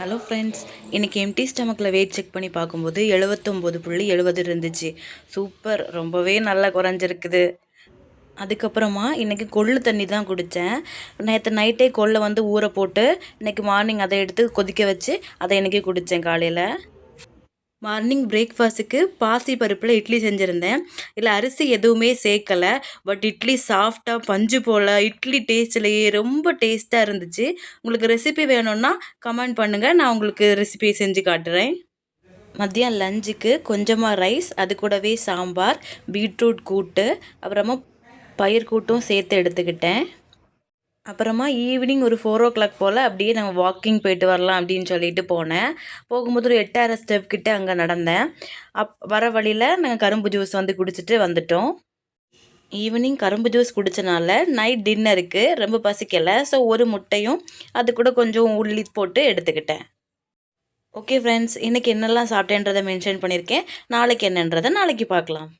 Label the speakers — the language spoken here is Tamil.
Speaker 1: ஹலோ ஃப்ரெண்ட்ஸ், இன்றைக்கி எம்டி ஸ்டமக்கில் வெயிட் செக் பண்ணி பார்க்கும்போது 79.70 இருந்துச்சு. சூப்பர், ரொம்பவே நல்லா குறைஞ்சிருக்குது. அதுக்கப்புறமா இன்றைக்கி கொள்ளு தண்ணி தான் குடித்தேன். நேற்று நைட்டே கொள்ளை ஊற போட்டு இன்றைக்கி மார்னிங் அதை எடுத்து கொதிக்க வச்சு அதை இன்றைக்கி குடித்தேன் காலையில். மார்னிங் பிரேக்ஃபாஸ்ட்டுக்கு பாசி பருப்பில் இட்லி செஞ்சுருந்தேன். இல்லை அரிசி எதுவுமே சேர்க்கலை. பட் இட்லி சாஃப்டாக பஞ்சு போல் இட்லி டேஸ்ட்லேயே ரொம்ப டேஸ்ட்டாக இருந்துச்சு. உங்களுக்கு ரெசிபி வேணும்னா கமெண்ட் பண்ணுங்கள், நான் உங்களுக்கு ரெசிபி செஞ்சு காட்டுறேன். மதியம் லஞ்சுக்கு கொஞ்சமாக ரைஸ், அது கூடவே சாம்பார், பீட்ரூட் கூட்டு, அப்புறமா பயிர் கூட்டும் சேர்த்து எடுத்துக்கிட்டேன். அப்புறமா ஈவினிங் ஒரு 4 o'clock போல் அப்படியே நாங்கள் வாக்கிங் போயிட்டு வரலாம் அப்படின்னு சொல்லிட்டு போனேன். போகும்போது ஒரு 8000 ஸ்டெப் கிட்ட அங்கே நடந்தேன். வர வழியில் நாங்கள் கரும்பு ஜூஸ் குடிச்சிட்டு வந்துட்டோம். ஈவினிங் கரும்பு ஜூஸ் குடித்தனால நைட் டின்னருக்கு ரொம்ப பசிக்கலை. ஸோ ஒரு முட்டையும் அது கூட கொஞ்சம் உள்ளி போட்டு எடுத்துக்கிட்டேன். ஓகே ஃப்ரெண்ட்ஸ், இன்றைக்கி என்னெல்லாம் சாப்பிட்டேன்றதை மென்ஷன் பண்ணியிருக்கேன். நாளைக்கு என்னன்றதை நாளைக்கு பார்க்கலாம்.